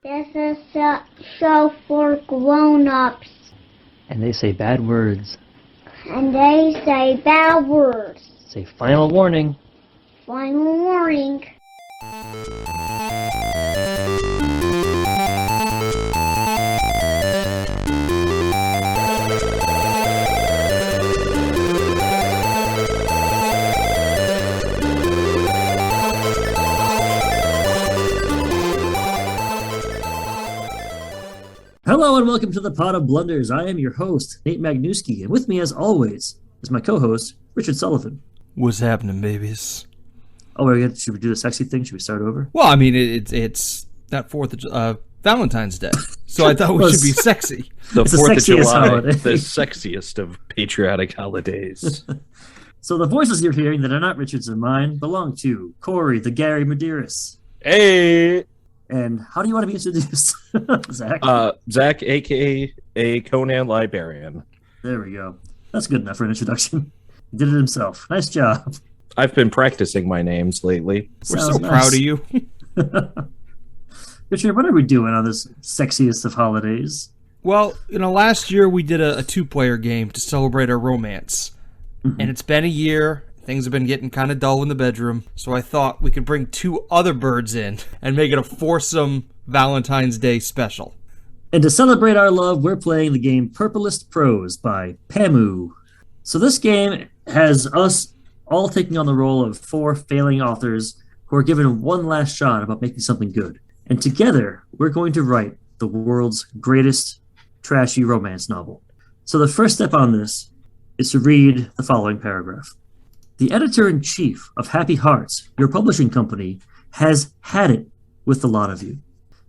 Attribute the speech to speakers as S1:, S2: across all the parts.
S1: This is a show for grown-ups.
S2: And they say bad words.
S1: And they say bad words.
S2: Say final warning.
S1: Final warning.
S3: Hello and welcome to the Pot of Blunders. I am your host, Nate Magnuski, and with me as always is my co-host, Richard Sullivan.
S4: What's happening, babies?
S3: Oh, should we do the sexy thing? Should we start over?
S4: Well, I mean, it's that Valentine's Day, so I thought we should be sexy.
S5: The 4th of July,
S3: holiday.
S5: the sexiest of patriotic holidays.
S3: So the voices you're hearing that are not Richard's and mine belong to Cory, the Gary Medeiros.
S5: Hey!
S3: And how do you want to be introduced, Zach?
S5: Zach, a.k.a. Conan Librarian.
S3: There we go. That's good enough for an introduction. He did it himself. Nice job.
S5: I've been practicing my names lately.
S4: We're so proud of you.
S3: Richard, what are we doing on this sexiest of holidays?
S4: Well, last year we did a two-player game to celebrate our romance. Mm-hmm. And it's been a year. Things have been getting kind of dull in the bedroom, so I thought we could bring two other birds in and make it a foursome Valentine's Day special.
S3: And to celebrate our love, we're playing the game Purplest Prose by Pammu. So this game has us all taking on the role of four failing authors who are given one last shot about making something good. And together, we're going to write the world's greatest trashy romance novel. So the first step on this is to read the following paragraph. The editor-in-chief of Happy Hearts, your publishing company, has had it with the lot of you.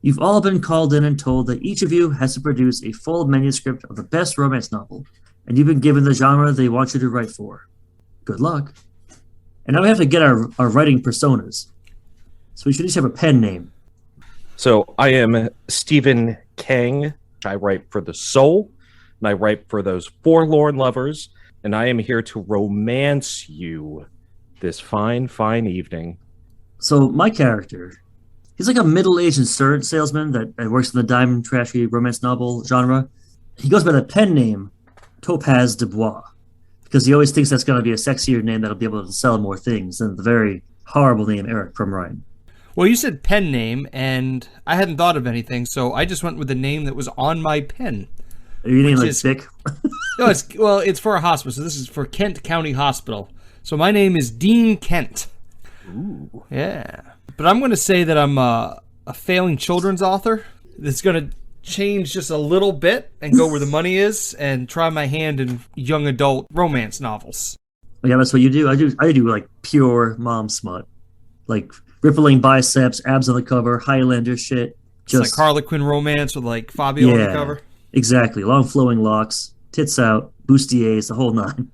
S3: You've all been called in and told that each of you has to produce a full manuscript of the best romance novel, and you've been given the genre they want you to write for. Good luck. And now we have to get our writing personas. So we should each have a pen name.
S5: So I am Stephen Kang. I write for the soul, and I write for those forlorn lovers, and I am here to romance you this fine, fine evening.
S3: So my character, he's like a middle-aged insurance salesman that works in the dime trashy romance novel genre. He goes by the pen name Topaz Dubois because he always thinks that's going to be a sexier name that'll be able to sell more things than the very horrible name Eric from Ryan.
S4: Well, you said pen name, and I hadn't thought of anything, so I just went with the name that was on my pen.
S3: Are you name like Vic?
S4: No, it's for a hospital. So this is for Kent County Hospital. So my name is Dean Kent.
S5: Ooh.
S4: Yeah. But I'm going to say that I'm a failing children's author that's going to change just a little bit and go where the money is and try my hand in young adult romance novels.
S3: Yeah, that's what you do. I do like pure mom smut. Like rippling biceps, abs on the cover, Highlander shit.
S4: Just like Harlequin romance with like Fabio on the cover.
S3: Exactly. Long flowing locks, tits out, bustiers, the whole nine.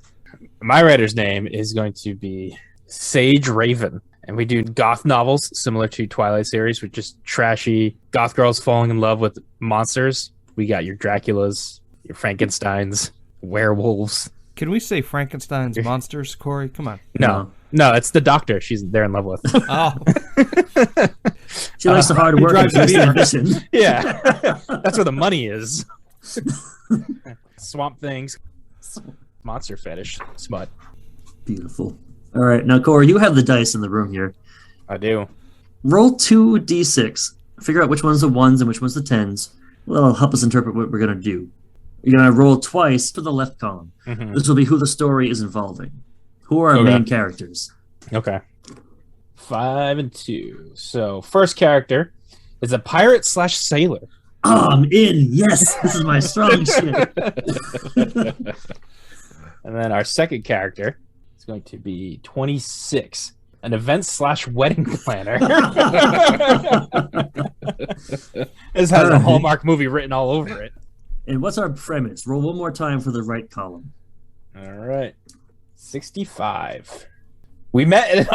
S6: My writer's name is going to be Sage Raven. And we do goth novels similar to Twilight series with just trashy goth girls falling in love with monsters. We got your Draculas, your Frankensteins, werewolves.
S4: Can we say Frankenstein's monsters, Cory? Come on.
S6: No, it's the doctor they're in love with.
S4: Oh.
S3: She likes the hard work and the ambition.
S6: Yeah. That's where the money is. Swamp things. Monster fetish. Smut.
S3: Beautiful. All right. Now, Cory, you have the dice in the room here.
S6: I do.
S3: Roll 2d6. Figure out which one's the ones and which one's the tens. That'll help us interpret what we're going to do. You're going to roll twice for the left column. Mm-hmm. This will be who the story is involving. Who are our main characters?
S6: Okay. 5 and 2. So, first character is a pirate/sailor.
S3: Oh, I'm in. Yes, this is my strong shit.
S6: And then our second character is going to be 26, an event/wedding planner. This has a Hallmark movie written all over it.
S3: And what's our premise? Roll one more time for the right column.
S6: All right. 65. We met in an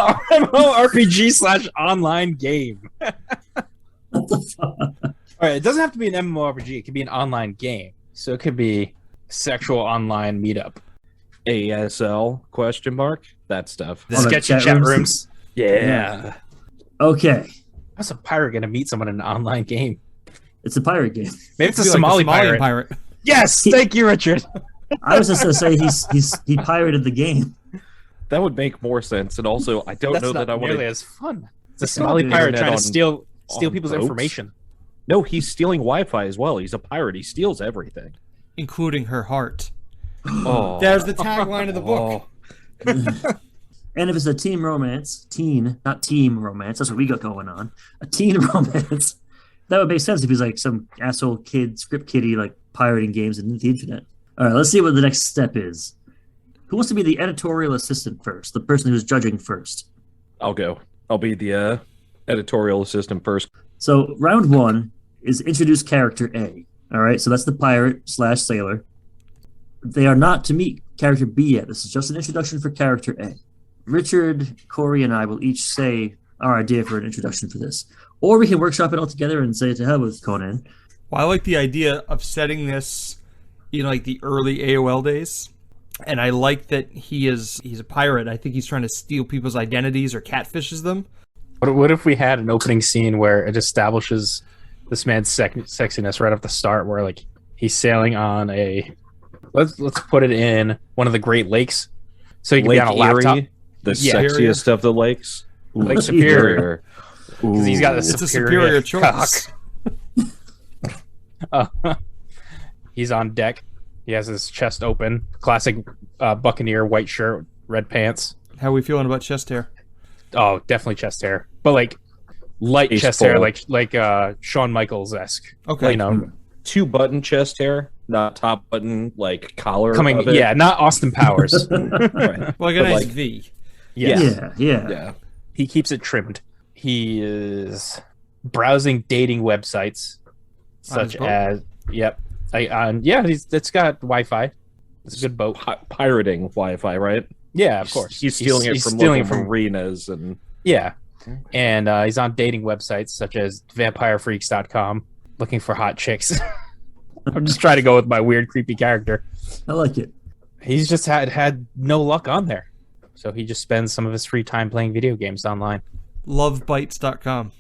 S6: MMORPG/online game.
S3: What the fuck?
S6: All right, it doesn't have to be an MMORPG. It could be an online game. So it could be sexual online meetup.
S5: ASL ? That stuff.
S6: The sketchy chat rooms. Yeah.
S3: Okay.
S6: How's a pirate going to meet someone in an online game?
S3: It's a pirate game.
S6: Maybe it's a
S4: Be like
S6: Somali
S4: the Somalian
S6: pirate. Yes, thank you, Richard.
S3: I was just gonna say he pirated the game.
S5: That would make more sense. And also, I don't
S6: That's
S5: know
S6: not
S5: that I want
S6: nearly
S5: to.
S6: as fun. It's a
S3: It's
S6: Somali
S3: not
S6: pirate
S5: internet
S6: trying to
S5: on-
S6: steal
S5: on
S6: people's
S5: boats.
S6: information.
S5: No, he's stealing Wi-Fi as well. He's a pirate. He steals everything.
S4: including her heart.
S5: Oh,
S4: There's the tagline of the book.
S3: And if it's a team romance, not team romance, that's what we got going on. A teen romance, that would make sense if he's like some asshole kid, script kiddie, like pirating games and the internet. All right, let's see what the next step is. Who wants to be the editorial assistant first? The person who's judging first.
S5: I'll go. I'll be the editorial assistant first.
S3: So round one is introduce character A. All right, so that's the pirate / sailor. They are not to meet character B yet. This is just an introduction for character A. Richard, Cory, and I will each say our idea for an introduction for this. Or we can workshop it all together and say to hell with Conan.
S4: Well, I like the idea of setting this in like the early AOL days. And I like that he's a pirate. I think he's trying to steal people's identities or catfishes them.
S6: What if we had an opening scene where it establishes this man's sexiness right off the start, where like he's sailing on a let's put it in one of the Great Lakes, so he can
S5: Lake
S6: be on a laptop.
S5: Erie, the
S6: Yeah.
S5: sexiest of the lakes.
S6: Lake Superior, because he's got a
S4: It's a
S6: superior
S4: superior
S6: cock.
S4: choice.
S6: He's on deck. He has his chest open. Classic Buccaneer, white shirt, red pants.
S4: How are we feeling about chest hair?
S6: Oh, definitely chest hair, but like light
S5: Baseball.
S6: chest hair, like Shawn Michaels esque.
S4: Okay.
S6: You know,
S5: 2-button chest hair, not top button like collar.
S6: coming.
S5: of it.
S6: Yeah, not Austin Powers.
S5: Right.
S4: Well, like a
S5: But,
S4: nice
S5: like,
S4: V.
S6: Yes.
S3: Yeah.
S5: Yeah.
S6: He keeps it trimmed. He is browsing dating websites,
S4: On his
S6: such
S4: boat?
S6: as it's got Wi-Fi. It's a good boat.
S5: Pirating Wi-Fi, right?
S6: Yeah, of course.
S5: He's stealing it
S6: he's
S5: from
S6: stealing
S5: local
S6: it from
S5: marinas and
S6: yeah, and he's on dating websites such as vampirefreaks.com looking for hot chicks. I'm just trying to go with my weird, creepy character.
S3: I like it.
S6: He's just had no luck on there, so he just spends some of his free time playing video games online.
S4: Lovebites.com.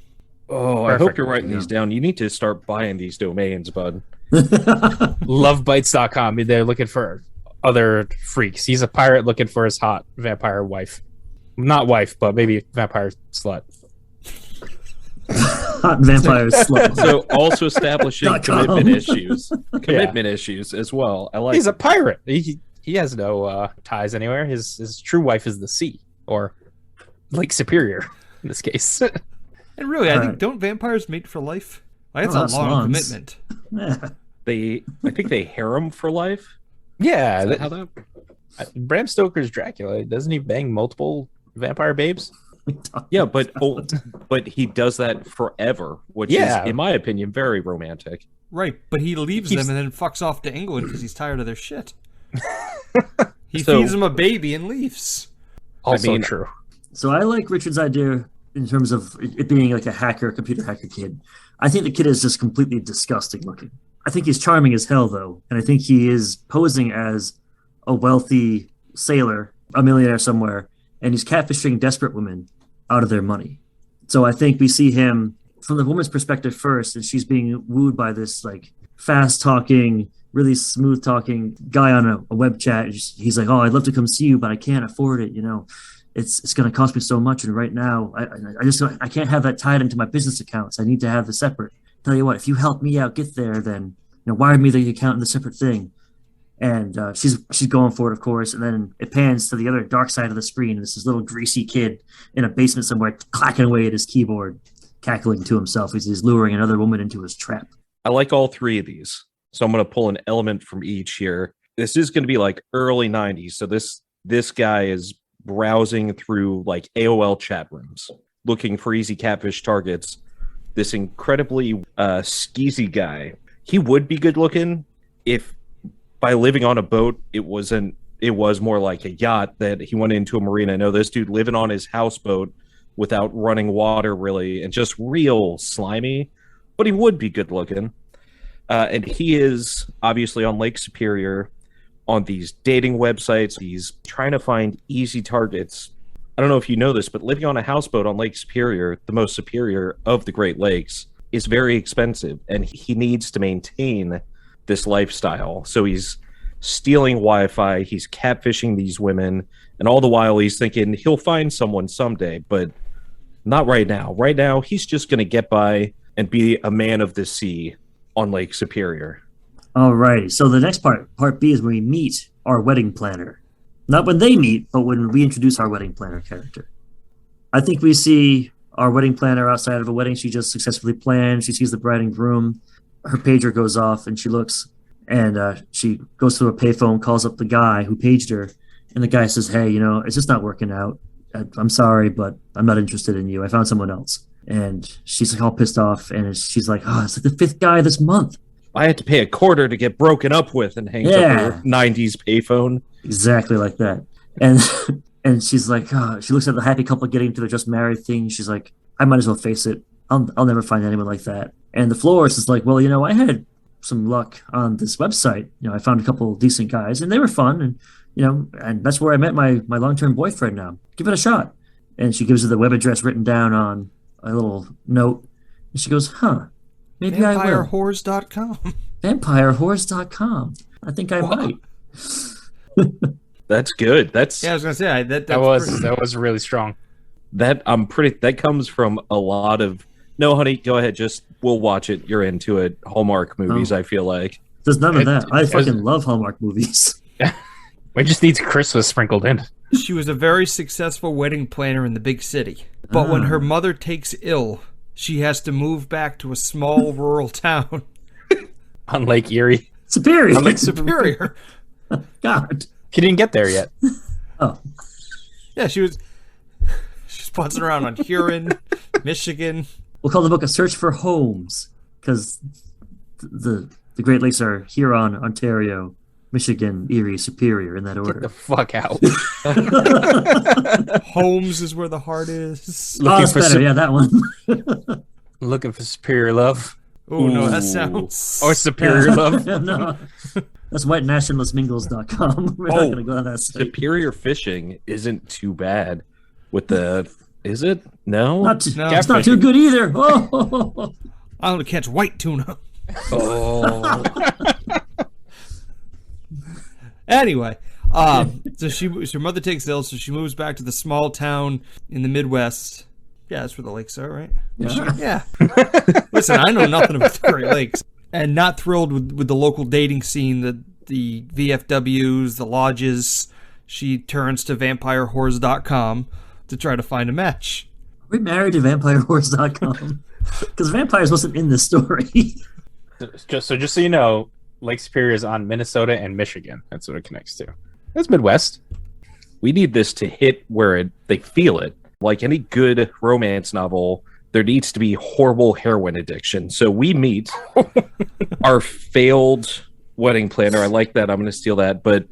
S5: oh, I hope
S6: Perfect.
S5: you're writing these down. You need to start buying these domains, bud.
S6: Lovebites.com. They're looking for other freaks. He's a pirate looking for his hot vampire wife. Not wife, but maybe vampire slut.
S3: Hot vampire slut.
S5: So also establishing
S3: .com.
S5: commitment issues as well. I like.
S6: He's a pirate. He has no ties anywhere. His true wife is the sea, or Lake Superior in this case.
S4: And really, I think,
S3: Alright.
S4: don't vampires mate for life? Like, that's
S3: Oh,
S4: a
S3: that's
S4: long
S3: long.
S4: commitment.
S3: Yeah.
S5: I think they harem for life.
S6: Yeah,
S5: Is that how that?
S6: Bram Stoker's Dracula, doesn't he bang multiple vampire babes?
S5: Yeah, but he does that forever, which
S6: Yeah.
S5: is, in my opinion, very romantic.
S4: Right, but he leaves
S6: Keeps-
S4: them and then fucks off to England because he's tired of their shit. He
S5: So-
S4: feeds them a baby and leaves.
S6: Also
S5: mean-
S6: true.
S3: So I like Richard's idea in terms of it being like a computer hacker kid. I think the kid is just completely disgusting looking. I think he's charming as hell, though. And I think he is posing as a wealthy sailor, a millionaire somewhere, and he's catfishing desperate women out of their money. So I think we see him from the woman's perspective first, and she's being wooed by this like fast talking, really smooth talking guy on a web chat. He's like, "Oh, I'd love to come see you, but I can't afford it. You know, it's going to cost me so much, and right now I can't have that tied into my business accounts. I need to have the separate. Tell you what, if you help me out get there, then wire me the account in the separate thing." And she's going for it, of course. And then it pans to the other dark side of the screen. And this little greasy kid in a basement somewhere, clacking away at his keyboard, cackling to himself as he's luring another woman into his trap.
S5: I like all three of these, so I'm going to pull an element from each here. This is going to be like early '90s, so this guy is browsing through like AOL chat rooms, looking for easy catfish targets. This incredibly skeezy guy. He would be good looking if by living on a boat, it was more like a yacht that he went into a marina. No, this dude living on his houseboat without running water really, and just real slimy, but he would be good looking. And he is obviously on Lake Superior on these dating websites. He's trying to find easy targets. I don't know if you know this, but living on a houseboat on Lake Superior, the most superior of the Great Lakes, is very expensive, and he needs to maintain this lifestyle. So he's stealing Wi-Fi, he's catfishing these women, and all the while he's thinking he'll find someone someday, but not right now. Right now, he's just going to get by and be a man of the sea on Lake Superior.
S3: All right. So the next part B, is when we meet our wedding planner. Not when they meet, but when we introduce our wedding planner character. I think we see our wedding planner outside of a wedding she just successfully planned. She sees the bride and groom. Her pager goes off, and she looks, and she goes to a payphone, calls up the guy who paged her, and the guy says, "Hey, it's just not working out. I'm sorry, but I'm not interested in you. I found someone else." And she's like all pissed off, and she's like, "Oh, it's like the fifth guy this month.
S5: I had to pay $25 to get broken up with," and hangs up her 90s payphone.
S3: Exactly like that. And and she's like, she looks at the happy couple getting to the just married thing. She's like, "I might as well face it. I'll never find anyone like that." And the florist is like, "Well, I had some luck on this website. I found a couple of decent guys, and they were fun, and and that's where I met my long-term boyfriend now. Give it a shot." And she gives her the web address written down on a little note, and she goes, "Maybe I will."
S4: VampireWhores.com.
S3: VampireWhores.com. I think I might.
S5: That's good.
S4: Yeah, I was gonna say
S6: that was really strong.
S5: That comes from a lot of, "No, honey, go ahead, we'll watch it. You're into it." Hallmark movies, I feel like.
S3: There's none of that. I fucking love Hallmark movies.
S6: It just needs Christmas sprinkled in.
S4: She was a very successful wedding planner in the big city. But when her mother takes ill, she has to move back to a small rural town.
S6: On Lake Erie.
S3: Superior.
S4: On Lake Superior.
S3: God.
S6: She didn't get there yet.
S3: Oh.
S4: Yeah, she's buzzing around on Huron, Michigan.
S3: We'll call the book A Search for Homes, because the Great Lakes are Huron, Ontario, Michigan, Erie, Superior, in that order.
S6: Get the fuck out.
S4: Homes is where the heart is.
S3: That's better. Yeah, that one.
S6: Looking for superior love.
S4: Oh, no, that sounds...
S6: Or superior love.
S3: No. That's whitenationalistmingles.com. We're not going to go on that site.
S5: Superior fishing isn't too bad with the... Is it? No?
S3: It's not too good either. Oh.
S4: I want to catch white tuna.
S5: Oh.
S4: Anyway, so her mother takes ill, so she moves back to the small town in the Midwest. Yeah, that's where the lakes are, right? Yeah. Listen, I know nothing about the Great Lakes. And not thrilled with the local dating scene, the VFWs, the lodges, she turns to VampireWhores.com to try to find a match.
S3: Are we married to VampireWhores.com? Because vampires wasn't in this story.
S6: Just so you know, Lake Superior is on Minnesota and Michigan. That's what it connects to. That's Midwest.
S5: We need this to hit where they feel it. Like any good romance novel, there needs to be horrible heroin addiction. So we meet our failed wedding planner. I like that. I'm going to steal that. But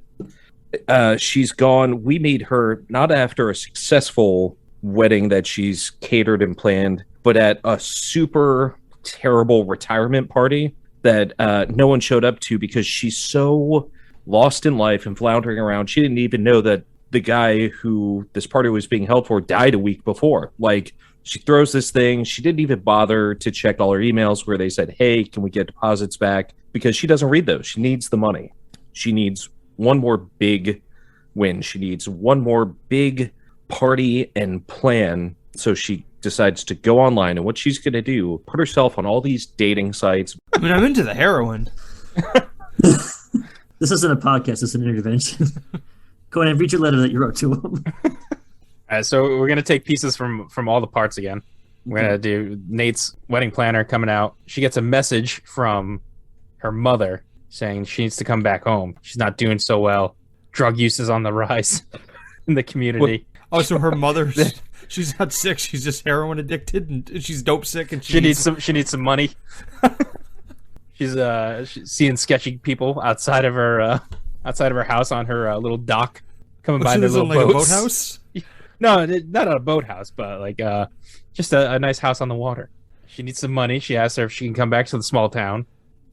S5: she's gone. We meet her not after a successful wedding that she's catered and planned, but at a super terrible retirement party that no one showed up to because she's so lost in life and floundering around. She didn't even know that the guy who this party was being held for died a week before. Like, she throws this thing. She didn't even bother to check all her emails where they said, "Hey, can we get deposits back?" Because she doesn't read those. She needs the money. She needs one more big win. She needs one more big party and plan. So she decides to go online, and what she's going to do, put herself on all these dating sites.
S4: I mean, I'm into the heroin.
S3: This isn't a podcast. It's an intervention. Go ahead and read your letter that you wrote to him.
S6: All right, so we're going to take pieces from all the parts again. We're going to do Nate's wedding planner coming out. She gets a message from her mother saying she needs to come back home. She's not doing so well. Drug use is on the rise in the community.
S4: Oh, so her mother, she's not sick. She's just heroin addicted, and she's dope sick, and
S6: she needs some money. She's seeing sketchy people outside of her house on her little dock, coming by their little boats.
S4: Like a boathouse?
S6: No, not a boathouse, but like just a nice house on the water. She needs some money. She asks her if she can come back to the small town.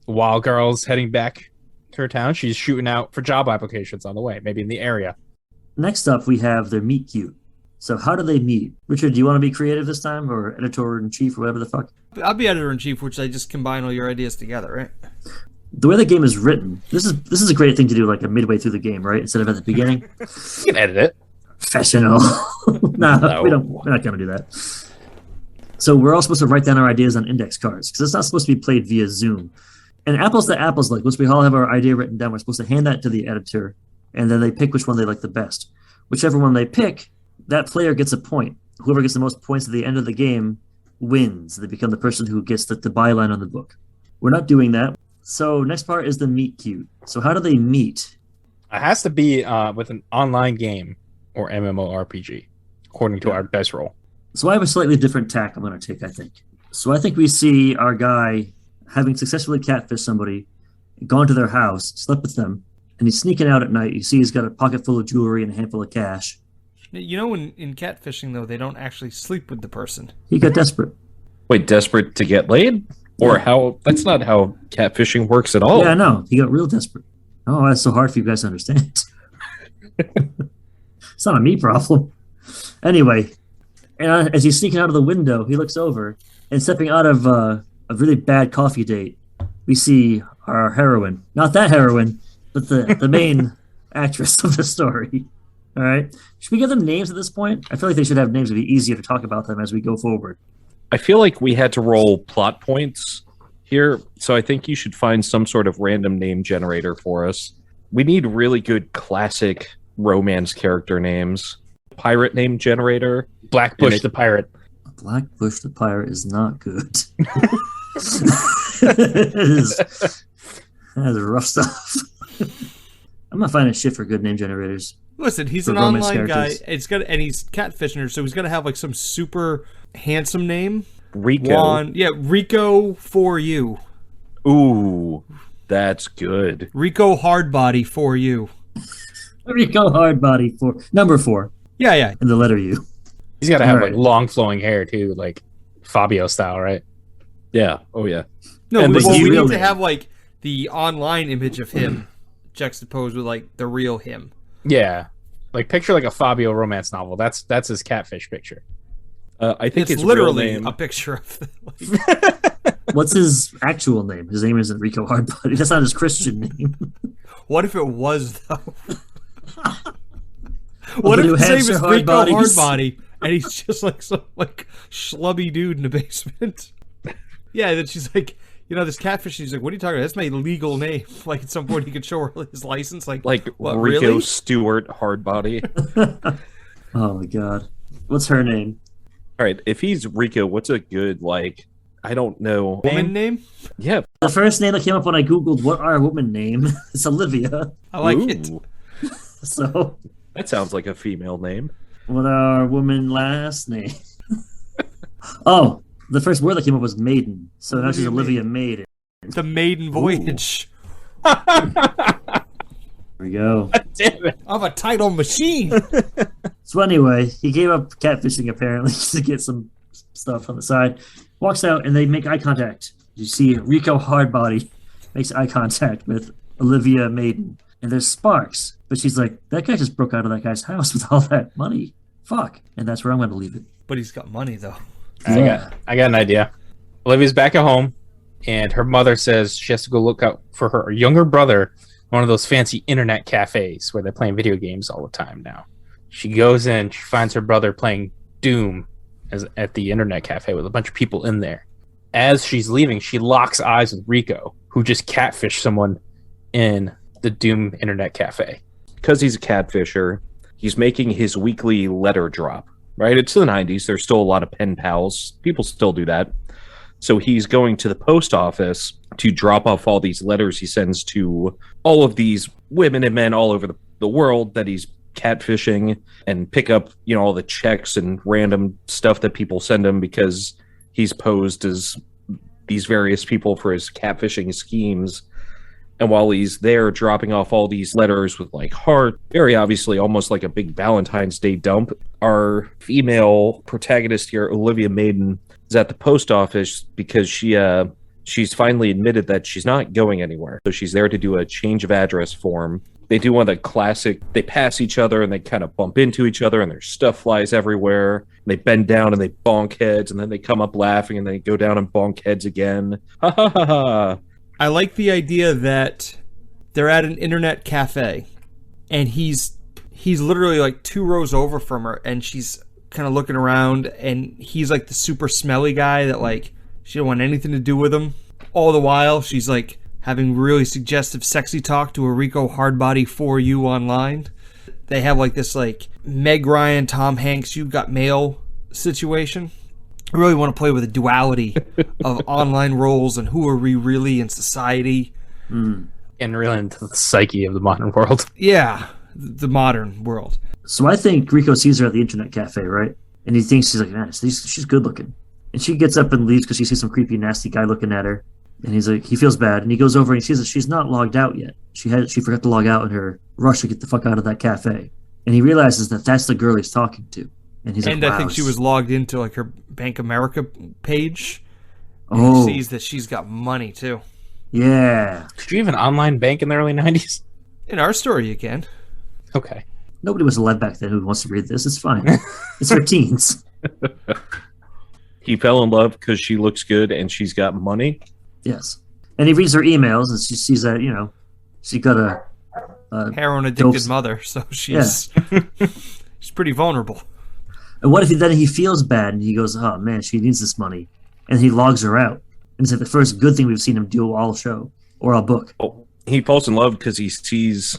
S6: While girl's heading back to her town, she's shooting out for job applications on the way, maybe in the area.
S3: Next up, we have their meet cute. So how do they meet? Richard, do you want to be creative this time, or editor-in-chief, or whatever the fuck?
S4: I'll be editor-in-chief, which I just combine all your ideas together, right?
S3: The way the game is written, this is a great thing to do like a midway through the game, right? Instead of at the beginning.
S6: You can edit it.
S3: Professional. No. We're not going to do that. So we're all supposed to write down our ideas on index cards because it's not supposed to be played via Zoom. And apples to apples, like once we all have our idea written down, we're supposed to hand that to the editor, and then they pick which one they like the best. Whichever one they pick, that player gets a point. Whoever gets the most points at the end of the game wins. They become the person who gets the byline on the book. We're not doing that. So next part is the meet cute. So how do they meet?
S6: It has to be with an online game or MMORPG, according to our dice roll.
S3: So I have a slightly different tack I'm going to take, I think. So I think we see our guy having successfully catfished somebody, gone to their house, slept with them, and he's sneaking out at night. You see he's got a pocket full of jewelry and a handful of cash.
S4: You know, in catfishing, though, they don't actually sleep with the person.
S3: He got desperate.
S5: Wait, desperate to get laid? Or how? That's not how catfishing works at all.
S3: Yeah, no, he got real desperate. Oh, that's so hard for you guys to understand. It's not a me problem. Anyway, as he's sneaking out of the window, he looks over, and stepping out of a really bad coffee date, we see our heroine. Not that heroine, but the main actress of the story. All right. Should we give them names at this point? I feel like they should have names. It'd be easier to talk about them as we go forward.
S5: I feel like we had to roll plot points here, so I think you should find some sort of random name generator for us. We need really good classic romance character names. Pirate name generator.
S6: Blackbush the pirate.
S3: Blackbush the pirate is not good. That is rough stuff. I'm gonna find a shit for good name generators.
S4: Listen, he's an online guy. And he's catfishing her, so he's got to have like some super handsome name.
S5: Rico.
S4: Rico for you.
S5: Ooh, that's good.
S4: Rico Hardbody for you.
S3: Rico Hardbody for number 4.
S4: Yeah.
S3: And the letter U.
S6: He's got to have like long flowing hair too, like Fabio style, right?
S5: Yeah. Oh yeah.
S4: No,
S3: And
S4: we need
S3: real
S4: to
S3: name.
S4: have like the online image of him juxtaposed with like the real him.
S6: Yeah, like picture like a Fabio romance novel. That's his catfish picture.
S5: I think
S4: It's
S5: his
S4: literally
S5: real name.
S4: a picture of
S3: What's his actual name? His name isn't Rico Hardbody. That's not his Christian name.
S4: What if it was though?
S3: Well,
S4: What if
S3: New
S4: his name
S3: Hampshire
S4: is Rico
S3: Hardbodies.
S4: Hardbody and he's just like some like schlubby dude in the basement? Yeah, then she's like, this catfish. She's like, "What are you talking about? That's my legal name." Like at some point he could show her his license. Like what,
S5: Rico
S4: really?
S5: Stewart Hardbody.
S3: Oh my god. What's her name?
S5: All right, if he's Rico, what's a good I don't know.
S4: Woman name?
S5: Yeah.
S3: The first name that came up when I googled what are woman name is Olivia.
S4: I like it.
S5: Ooh,
S3: So
S5: that sounds like a female name.
S3: what are woman last name? Oh, the first word that came up was Maiden. So now she's Olivia Maiden.
S4: The Maiden Voyage
S3: There we go.
S6: Damn it!
S4: of a title machine.
S3: So anyway, he gave up catfishing apparently to get some stuff on the side. Walks out and they make eye contact. You see Rico Hardbody makes eye contact with Olivia Maiden. And there's sparks. But she's like, that guy just broke out of that guy's house with all that money. Fuck. And that's where I'm going to leave it.
S4: But he's got money though.
S3: Yeah.
S6: I got an idea. Olivia's back at home, and her mother says she has to go look out for her younger brother, one of those fancy internet cafes where they're playing video games all the time now. She goes in, she finds her brother playing Doom at the internet cafe with a bunch of people in there. As she's leaving, she locks eyes with Rico, who just catfished someone in the Doom internet cafe.
S5: Because he's a catfisher, he's making his weekly letter drop. Right? It's the 90s. There's still a lot of pen pals. People still do that. So he's going to the post office to drop off all these letters he sends to all of these women and men all over the world that he's catfishing, and pick up, all the checks and random stuff that people send him because he's posed as these various people for his catfishing schemes. And while he's there dropping off all these letters with heart, very obviously almost like a big Valentine's Day dump, our female protagonist here, Olivia Maiden, is at the post office because she's finally admitted that she's not going anywhere. So she's there to do a change of address form. They do one of the classic, they pass each other and they kind of bump into each other and their stuff flies everywhere. They bend down and they bonk heads and then they come up laughing and they go down and bonk heads again. Ha ha ha ha.
S4: I like the idea that they're at an internet cafe and he's literally like 2 rows over from her and she's kind of looking around and he's like the super smelly guy that like she don't want anything to do with him. All the while she's like having really suggestive sexy talk to a Rico Hardbody for you online. They have like this like Meg Ryan, Tom Hanks, you got mail situation. I really want to play with the duality of online roles and who are we really in society.
S6: And really into the psyche of the modern world.
S4: Yeah, the modern world.
S3: So I think Rico sees her at the internet cafe, right? And he thinks she's like, man, she's good looking. And she gets up and leaves because she sees some creepy, nasty guy looking at her. And he's like, he feels bad. And he goes over and he sees that she's not logged out yet. She forgot to log out in her rush to get the fuck out of that cafe. And he realizes that that's the girl he's talking to. And he's like, wow,
S4: I think she was logged into like her Bank America page. And he sees that she's got money too.
S3: Yeah.
S6: Did you have an online bank in the early 90s?
S4: In our story, you can.
S6: Okay.
S3: Nobody was alive back then who wants to read this. It's fine. It's for teens.
S5: He fell in love because she looks good and she's got money.
S3: Yes. And he reads her emails and she sees that, she got a
S4: heroin addicted mother, so she's she's pretty vulnerable.
S3: And what if then he feels bad and he goes, oh man, she needs this money. And he logs her out. And it's like the first good thing we've seen him do all show or all book.
S5: Oh, he falls in love because he sees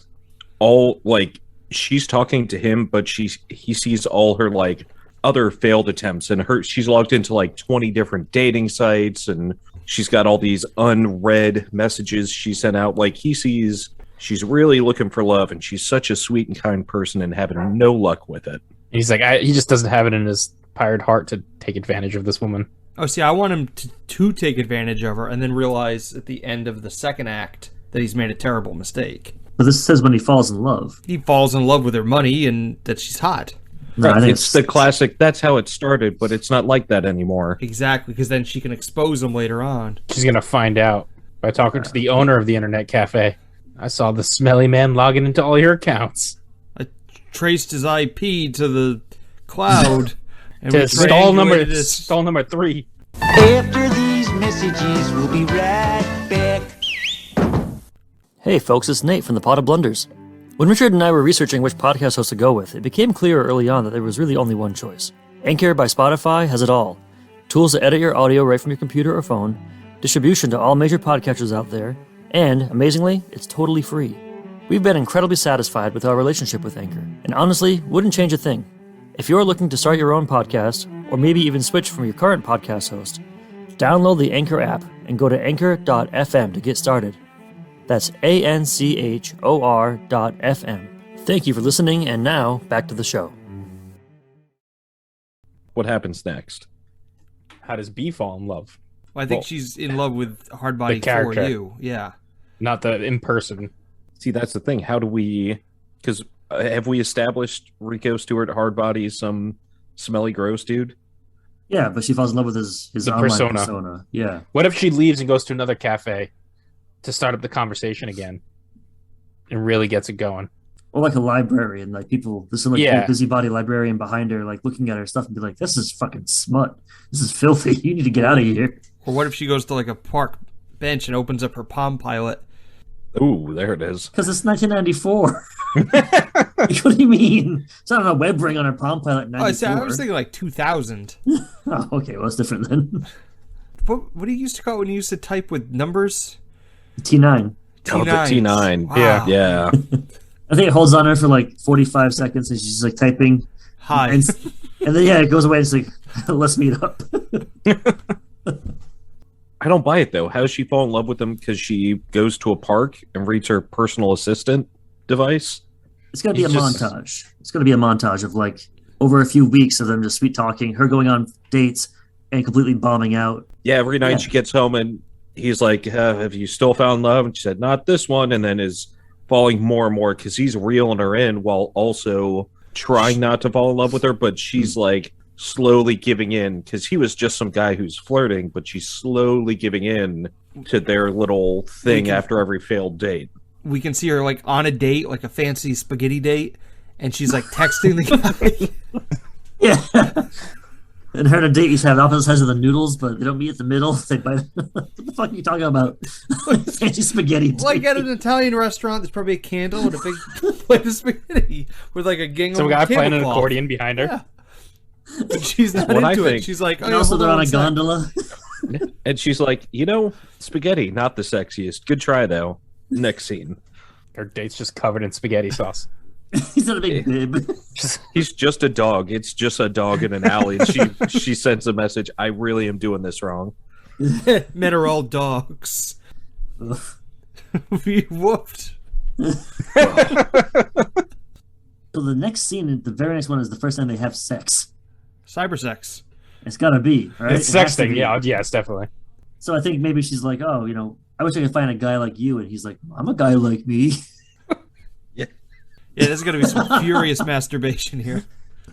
S5: all, like, she's talking to him, but he sees all her, like, other failed attempts. And she's logged into, like, 20 different dating sites and she's got all these unread messages she sent out. Like, he sees she's really looking for love and she's such a sweet and kind person and having no luck with it.
S6: And he's like, he just doesn't have it in his pirate heart to take advantage of this woman.
S4: Oh, see, I want him to take advantage of her and then realize at the end of the second act that he's made a terrible mistake.
S3: But this says when he falls in love.
S4: He falls in love with her money and that she's hot.
S3: No,
S5: right, it's the classic, that's how it started, but it's not like that anymore.
S4: Exactly, because then she can expose him later on.
S6: She's going to find out by talking to the owner of the internet cafe. I saw the smelly man logging into all your accounts.
S4: I traced his IP to the cloud. And
S6: to stall number 3.
S7: After these messages, we'll be right back.
S8: Hey folks, it's Nate from the Pot of Blunders. When Richard and I were researching which podcast host to go with, it became clear early on that there was really only one choice. Anchor by Spotify has it all. Tools to edit your audio right from your computer or phone, distribution to all major podcatchers out there, and, amazingly, it's totally free. We've been incredibly satisfied with our relationship with Anchor, and honestly, wouldn't change a thing. If you're looking to start your own podcast, or maybe even switch from your current podcast host, download the Anchor app and go to anchor.fm to get started. That's ANCHOR.FM. Thank you for listening, and now, back to the show.
S5: What happens next?
S6: How does B fall in love?
S4: Well, I think she's in love with Hardbody for you. Yeah.
S6: Not the in person.
S5: See, that's the thing. How do we... Because have we established Rico Stewart Hardbody some smelly gross dude?
S3: Yeah, but she falls in love with his online persona. Yeah.
S6: What if she leaves and goes to another cafe to start up the conversation again and really gets it going?
S3: Or like a librarian, like people, this is like a busybody librarian behind her, like looking at her stuff and be like, this is fucking smut. This is filthy. You need to get out of here.
S4: Or what if she goes to like a park bench and opens up her Palm Pilot?
S5: Ooh, there it is.
S3: Because it's 1994. What do you mean? It's not a web ring on her Palm Pilot in 94.
S4: I was thinking like 2000.
S3: Oh, okay. Well, it's different then.
S4: What do you used to call it when you used to type with numbers?
S3: T9.
S5: Oh, the T9.
S4: Wow.
S5: Yeah.
S3: I think it holds on her for like 45 seconds and she's like typing.
S4: Hi.
S3: And then, it goes away and it's like, let's meet up.
S5: I don't buy it, though. How does she fall in love with him? Because she goes to a park and reads her personal assistant device?
S3: It's going to be a montage. It's going to be a montage of like over a few weeks of them just sweet talking, her going on dates and completely bombing out.
S5: Yeah, every night she gets home and he's like, have you still found love? And she said, not this one. And then is falling more and more because he's reeling her in while also trying not to fall in love with her. But she's like slowly giving in because he was just some guy who's flirting, but she's slowly giving in to their little thing after every failed date.
S4: we can see her like on a date, like a fancy spaghetti date, and she's like texting the guy.
S3: Yeah. And her and a date used to have opposite sides of the noodles, but they don't meet at the middle. They bite. What the fuck are you talking about? Fancy spaghetti.
S4: Like at an Italian restaurant, there's probably a candle and a big plate of spaghetti with like a gingham.
S6: Some guy playing an
S4: tablecloth.
S6: accordion behind her.
S4: Yeah. But she's not
S5: What I
S4: into it.
S5: think-
S4: She's like, oh,
S3: And
S4: yeah,
S3: also,
S4: hold
S3: they're on
S4: one
S3: a
S4: sec.
S3: gondola.
S5: And she's like, spaghetti, not the sexiest. Good try, though. Next scene.
S6: Her date's just covered in spaghetti sauce.
S3: He's not a big bib.
S5: He's just a dog. It's just a dog in an alley. And she sends a message, I really am doing this wrong.
S4: Men are all dogs. We whooped.
S3: So the next scene, the very next one, is the first time they have sex.
S4: Cybersex.
S3: It's gotta be, right?
S6: It's
S3: It has to
S6: sexting.
S3: be.
S6: Yeah, yes, definitely.
S3: So I think maybe she's like, oh, I wish I could find a guy like you. And he's like, I'm a guy like me.
S4: Yeah, there's going to be some furious masturbation here.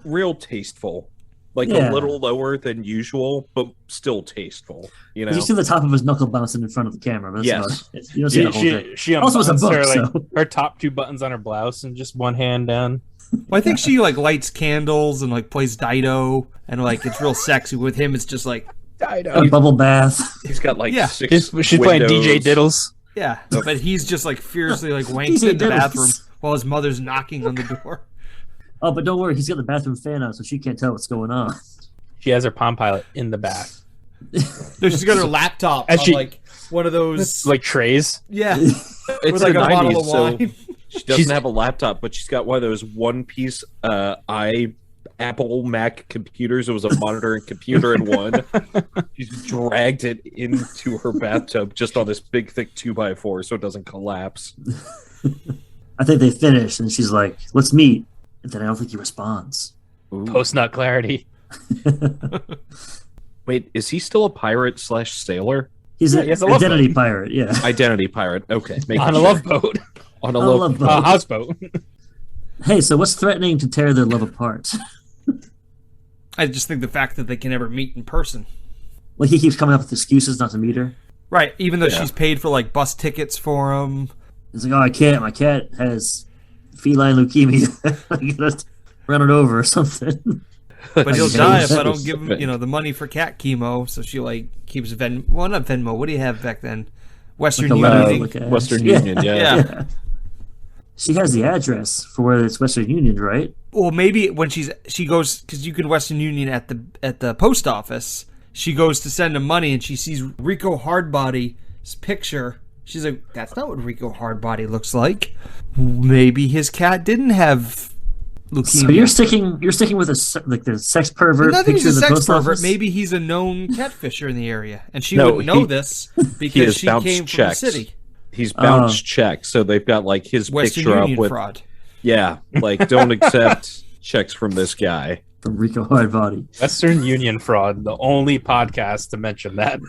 S5: Real tasteful. Like
S3: Yeah.
S5: a little lower than usual, but still tasteful.
S3: You see the top of his knuckle bouncing in front of the camera. But that's
S5: Yes.
S3: about it. You don't see the whole thing.
S6: She
S3: Also, it's a
S6: unbuttons
S3: book,
S6: her,
S3: so.
S6: her top 2 buttons on her blouse and just one hand down.
S4: Well, I think she like lights candles and like plays Dido, and like it's real sexy. With him, it's just like
S3: A bubble bath.
S5: He's got like
S4: Yeah.
S5: 6
S6: She's playing DJ
S5: windows.
S6: Diddles.
S4: yeah, but he's just like fiercely like wanking
S3: DJ
S4: in the bathroom
S3: Diddles.
S4: while his mother's knocking on the door.
S3: Oh, but don't worry, he's got the bathroom fan on, so she can't tell what's going on.
S6: She has her Palm Pilot in the bath.
S4: No, she's got her laptop
S6: And
S4: on
S6: she-
S4: like one of those.
S6: It's like trays.
S4: Yeah,
S5: It's
S4: with like
S5: the
S4: a bottle
S5: 90s,
S4: of
S5: so
S4: wine.
S5: she doesn't have a laptop, but she's got one of those one-piece Apple Mac computers. It was a monitor and computer in one. She's dragged it into her bathtub just on this big, thick 2x4 so it doesn't collapse.
S3: I think they finish, and she's like, let's meet. And then I don't think he responds.
S5: Ooh.
S6: Post nut clarity.
S5: Wait, is he still a pirate / sailor?
S3: He's
S6: Yeah,
S3: an
S6: he has a love
S3: identity
S6: boat.
S3: pirate, yeah.
S5: Identity pirate. Okay. making
S6: On a
S5: sure.
S6: love boat.
S5: On a
S3: On a
S5: love
S3: love
S6: A
S3: boat.
S6: houseboat.
S3: Hey, so what's threatening to tear their love apart?
S4: I just think the fact that they can never meet in person.
S3: Like, he keeps coming up with excuses not to meet her.
S4: Right, even though
S5: Yeah.
S4: she's paid for like bus tickets for him.
S3: He's like, oh, I can't. My cat has feline leukemia. I gotta run it over or something.
S4: But he'll
S3: So
S4: die if I don't
S5: specific.
S4: give him, the money for cat chemo. So she like keeps well, not Venmo. What do you have back then? Western Union.
S3: like a-
S5: Western
S3: Yeah.
S5: Union, yeah.
S4: Yeah.
S3: She has the address for where it's Western Union, right?
S4: Well, maybe when she goes, because you can Western Union at the post office. She goes to send him money and she sees Rico Hardbody's picture. She's like, that's not what Rico Hardbody looks like. Maybe his cat didn't have leukemia.
S3: So you're sticking with the sex pervert
S4: Not that he's
S3: picture
S4: a
S3: of the
S4: sex
S3: post
S4: pervert.
S3: office?
S4: Maybe he's a known catfisher in the area, and she
S5: No,
S4: wouldn't know
S5: he-
S4: this
S5: he
S4: because
S5: has
S4: she
S5: bounced
S4: came
S5: checks.
S4: from the city.
S5: He's bounced checks, so they've got like his
S4: Western
S5: picture
S4: Union
S5: up with
S4: fraud.
S5: yeah, like don't accept checks from this guy.
S3: From Rico Hardbody.
S6: Western Union fraud. The only podcast to mention that.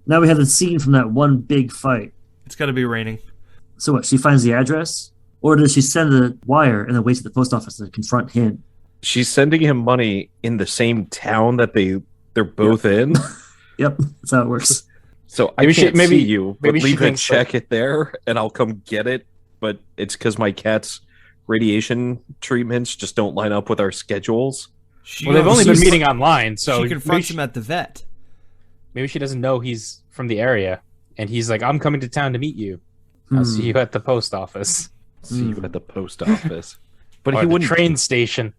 S3: Now we have the scene from that one big fight.
S4: It's got to be raining.
S3: So what? She finds the address, or does she send a wire and then waits at the post office to confront him?
S5: She's sending him money in the same town that they're both in.
S3: Yep, that's how it works.
S5: So
S6: Maybe
S5: I
S6: she-
S5: can't
S6: maybe-
S5: see you, but
S6: maybe she
S5: leave a
S6: thinks
S5: check it there, and I'll come get it. But it's because my cat's radiation treatments just don't line up with our schedules.
S4: She
S6: Well, they've only been
S4: she's-
S6: meeting online, so
S4: she confronts him at the vet.
S6: maybe she doesn't know he's from the area, and he's like, "I'm coming to town to meet you. I'll
S3: Hmm.
S6: see you at the post office
S5: See you at the post office. But
S6: or
S5: he
S6: the
S5: wouldn't.
S6: train station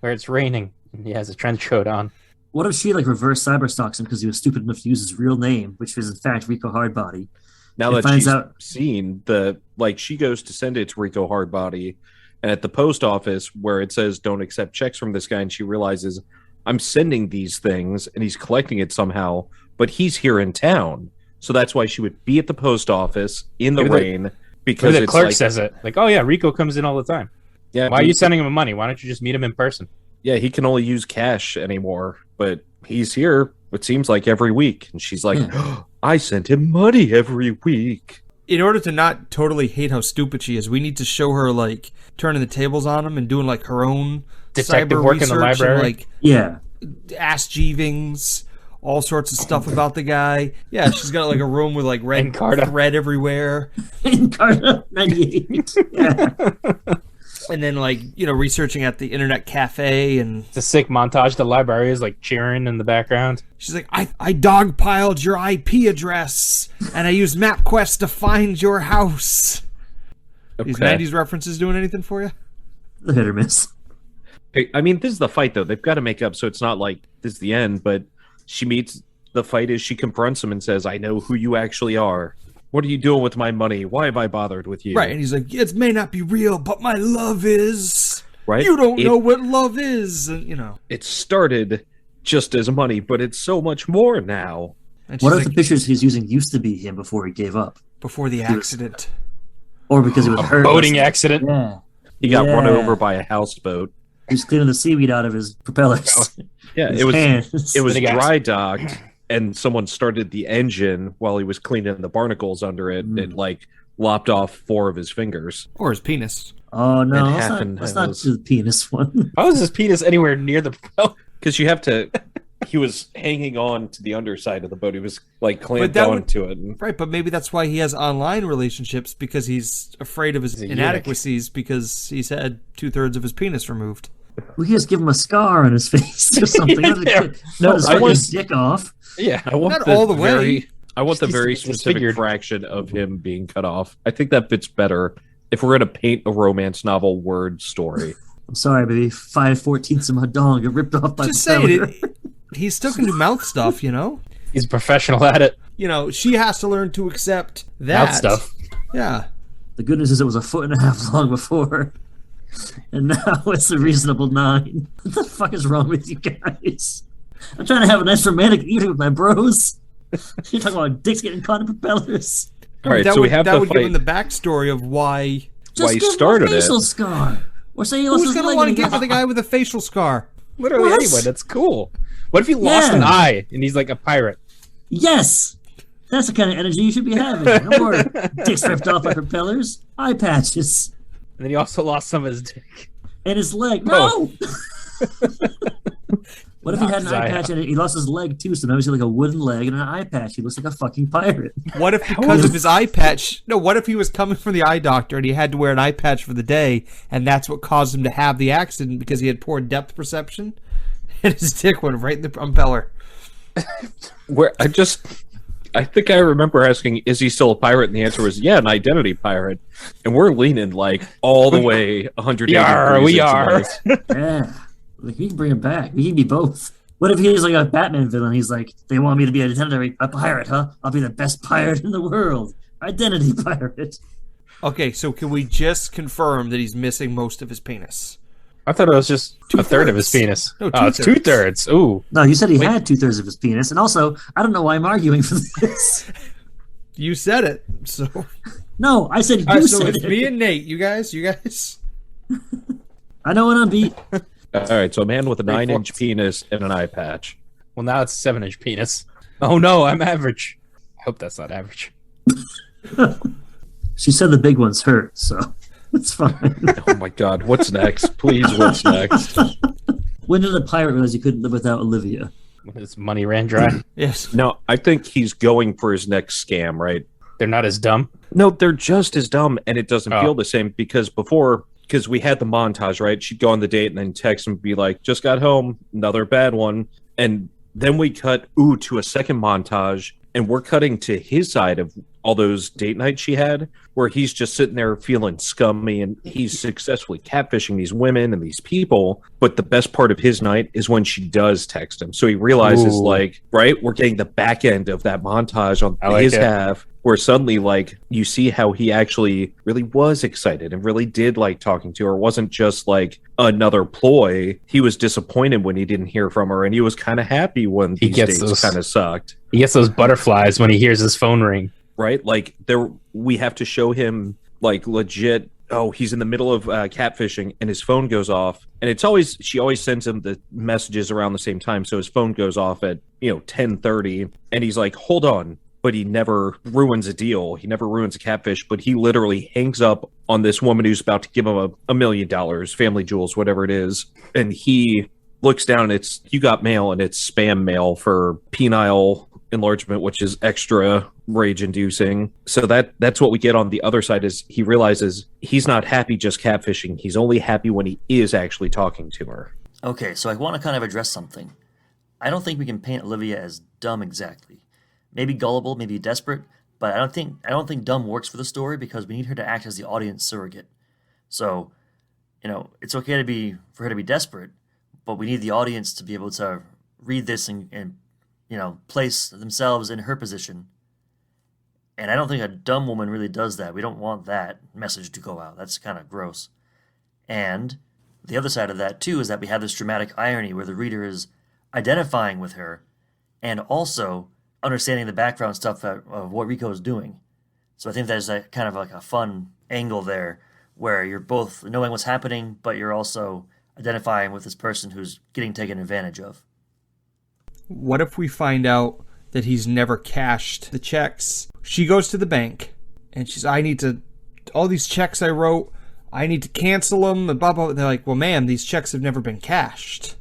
S6: where it's raining and he has a trench coat on."
S3: What if she reverse cyberstalks him because he was stupid enough to use his real name, which was in fact Rico Hardbody?
S5: Now
S3: He
S5: that
S3: finds
S5: she's
S3: out-
S5: seen she goes to send it to Rico Hardbody, and at the post office where it says don't accept checks from this guy, and she realizes I'm sending these things and he's collecting it somehow, but he's here in town. So that's why she would be at the post office in the
S6: Maybe the-
S5: rain because
S6: Because the
S5: it's
S6: clerk
S5: like,
S6: says it. Like, "Oh yeah, Rico comes in all the time.
S5: yeah,
S6: Why are you sending him money? Why don't you just meet him in person?"
S5: yeah, he can only use cash anymore, but he's here, it seems like every week. And she's like, I sent him money every week.
S4: In order to not totally hate how stupid she is, we need to show her like turning the tables on him and doing like her own
S6: Detective
S4: cyber
S6: work in the
S4: research
S6: library?
S4: and, like
S3: Yeah.
S4: Ask Jeevings all sorts of stuff about the guy. Yeah, she's got like a room with like red thread everywhere.
S3: Encarta 98. Yeah.
S4: And then like, researching at the internet cafe, and
S6: It's a sick montage. The library is like cheering in the background.
S4: she's like, I dogpiled your IP address and I used MapQuest to find your house. These 90s references doing anything for you?
S3: The hit or miss.
S5: I mean, this is the fight, though. They've got to make up, so it's not like this is the end, but the fight is she confronts him and says, I know who you actually are. What are you doing with my money? Why am I bothered with you?
S4: Right, and he's like, it may not be real, but my love is.
S5: Right?
S4: You don't know what love is, and,
S5: It started just as money, but it's so much more now.
S4: And
S3: What
S4: she's
S3: if the pictures he's using used to be him before he gave up?
S4: before the accident?
S3: Or because he was hurt?
S6: Boating accident.
S3: Yeah.
S5: He got run
S3: Yeah.
S5: over by a houseboat.
S3: He was cleaning the seaweed out of his propellers.
S5: Yeah,
S3: His
S5: it was
S3: hands.
S5: it was
S6: Then he got-
S5: dry docked, and someone started the engine while he was cleaning the barnacles under it, and like lopped off 4 of his fingers.
S4: Or his penis.
S3: Oh, no.
S5: It
S3: Let's
S5: happened.
S3: not, let's
S5: It
S3: not
S5: was-
S3: do the penis one.
S6: How is his penis anywhere near the propeller?
S5: Because you have to. He was hanging on to the underside of the boat. He was like clamped
S4: that
S5: onto it. And,
S4: Right, but maybe that's why he has online relationships, because he's afraid of his
S6: He's a eunuch.
S4: inadequacies, because he's had 2/3 of his penis removed.
S3: We could just give him a scar on his face or something.
S6: Yeah.
S3: No, just
S5: I
S3: cut
S5: want-
S3: his dick off.
S6: Yeah.
S5: I want
S4: Not all the way.
S5: I want the
S6: He's
S5: very
S6: disfigured.
S5: specific fraction of him being cut off. I think that fits better if we're going to paint a romance novel word story.
S3: I'm sorry, baby. 5/14 of my dong got ripped off by
S4: Just
S3: the
S4: saying,
S3: propeller.
S4: he still can do mouth stuff,
S6: He's a professional at it.
S4: She has to learn to accept that.
S6: Mouth stuff.
S4: Yeah.
S3: The good news is it was 1.5 feet long before. And now it's a reasonable 9. What the fuck is wrong with you guys? I'm trying to have a nice romantic evening with my bros. You're talking about dicks getting caught in propellers.
S5: All right,
S4: that
S5: so
S4: would,
S5: we have
S4: that
S5: the
S4: would give him
S5: fight.
S4: the backstory of why.
S3: Just
S5: he
S3: give him
S5: started
S3: a
S5: it.
S3: facial scar. Or say he lost
S4: Who's
S3: his
S4: going to
S3: leg
S4: want to
S3: and he
S4: get
S3: got-
S4: with a guy with a facial scar?
S6: Literally
S3: What?
S6: anyone. That's cool. What if he lost
S3: Yeah.
S6: an eye and he's like a pirate?
S3: Yes! That's the kind of energy you should be having. No more dicks ripped off by propellers. Eye patches.
S6: And then he also lost some of his dick.
S3: And his leg.
S6: Oh.
S3: No! What if he had an
S6: Knocked his
S3: eye
S6: eye
S3: patch
S6: out.
S3: and he lost his leg too? So now he's got like a wooden leg and an eye patch. He looks like a fucking pirate.
S4: What if because of his eye patch... No, what if he was coming from the eye doctor and he had to wear an eye patch for the day, and that's what caused him to have the accident because he had poor depth perception? And his dick went right in the propeller.
S5: I think I remember asking, is he still a pirate? And the answer was, yeah, an identity pirate. And we're leaning like all the way 180 degrees.
S6: We
S5: into
S6: are.
S5: this.
S3: Yeah. Like, we can bring him back. We can be both. What if he's like a Batman villain? He's like, they want me to be a pirate, huh? I'll be the best pirate in the world. Identity pirate.
S4: Okay, so can we just confirm that he's missing most of his penis?
S6: I thought it was just a third of his penis.
S4: No,
S6: Oh, it's 2/3. Ooh.
S3: No, you said he had 2/3 of his penis. And also, I don't know why I'm arguing for this.
S4: You said it, so...
S3: No, I said you
S4: All right, so
S3: said
S4: it's
S3: it.
S4: me and Nate. You guys?
S3: I know when I'm beat.
S5: All right, so a man with a 9-inch
S6: fourths.
S5: penis and an eye patch.
S6: Well, now it's a 7-inch penis. Oh no, I'm average. I hope that's not average.
S3: She said the big ones hurt, so it's fine.
S5: Oh my God, what's next? Please, what's next?
S3: When did the pirate realize he couldn't live without Olivia?
S6: When his money ran dry.
S4: Yes.
S5: No, I think he's going for his next scam, right?
S6: They're not as dumb.
S5: No, they're just as dumb, and it doesn't
S6: Oh.
S5: feel the same because we had the montage, right? She'd go on the date and then text him and be like, just got home, another bad one. And then we cut, to a second montage, and we're cutting to his side of all those date nights she had, where he's just sitting there feeling scummy, and he's successfully catfishing these women and these people. But the best part of his night is when she does text him. So he realizes,
S6: Ooh.
S5: like, right, we're getting the back end of that montage on
S6: I like
S5: his
S6: it.
S5: half, where suddenly, like, you see how he actually really was excited and really did like talking to her. It wasn't just like another ploy. He was disappointed when he didn't hear from her, and he was kind of happy when
S6: He
S5: these
S6: gets
S5: dates
S6: those-
S5: kind of sucked.
S6: He gets those butterflies when he hears his phone ring.
S5: Right? Like, we have to show him like legit. Oh, he's in the middle of catfishing, and his phone goes off. And she always sends him the messages around the same time, so his phone goes off at 10:30, and he's like, "Hold on." But he never ruins a deal. He never ruins a catfish, but he literally hangs up on this woman who's about to give him $1 million, family jewels, whatever it is. And he looks down. It's you got mail, and it's spam mail for penile enlargement, which is extra rage-inducing. So that's what we get on the other side. Is he realizes he's not happy just catfishing. He's only happy when he is actually talking to her.
S8: Okay, so I want to kind of address something. I don't think we can paint Olivia as dumb exactly. Maybe gullible, maybe desperate, but I don't think dumb works for the story because we need her to act as the audience surrogate. So, it's okay for her to be desperate, but we need the audience to be able to read this and place themselves in her position. And I don't think a dumb woman really does that. We don't want that message to go out. That's kind of gross. And the other side of that, too, is that we have this dramatic irony where the reader is identifying with her and also understanding the background stuff of what Rico is doing. So I think there's a kind of like a fun angle there where you're both knowing what's happening, but you're also identifying with this person who's getting taken advantage of.
S4: What if we find out that he's never cashed the checks? She goes to the bank and she's, all these checks I wrote, I need to cancel them, and blah, blah. They're like, well, ma'am, these checks have never been cashed.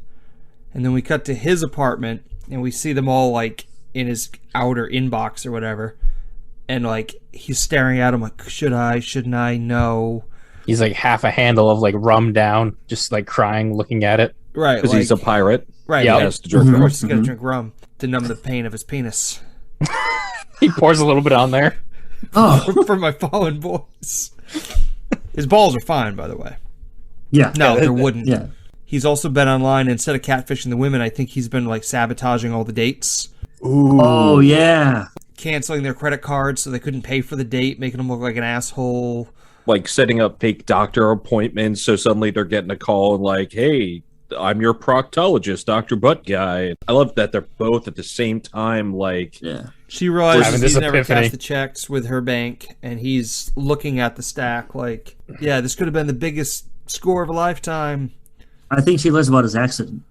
S4: And then we cut to his apartment and we see them all like in his outer inbox or whatever. And like, he's staring at him like, should I, shouldn't I? No.
S6: He's like half a handle of like rum down, just like crying, looking at it.
S4: Right.
S5: Because he's a pirate.
S4: Right.
S6: Yeah.
S4: He
S5: has to drink
S4: of
S5: rum.
S4: course he's got to drink rum to numb the pain of his penis.
S6: He pours a little bit on there.
S8: Oh,
S4: For my fallen boys. His balls are fine, by the way.
S8: yeah.
S4: No, they're wooden.
S8: Yeah.
S4: He's also been online, instead of catfishing the women, I think he's been like sabotaging all the dates.
S5: Ooh.
S8: Oh, yeah.
S4: Canceling their credit cards so they couldn't pay for the date, making them look like an asshole.
S5: Like setting up fake doctor appointments, so suddenly they're getting a call and like, hey, I'm your proctologist, Dr. Butt Guy. I love that they're both at the same time, like...
S8: Yeah.
S4: She realizes
S6: Having
S4: he's
S6: this
S4: never
S6: epiphany.
S4: cashed the checks with her bank, and he's looking at the stack like, yeah, this could have been the biggest score of a lifetime.
S8: I think she learns about his accident,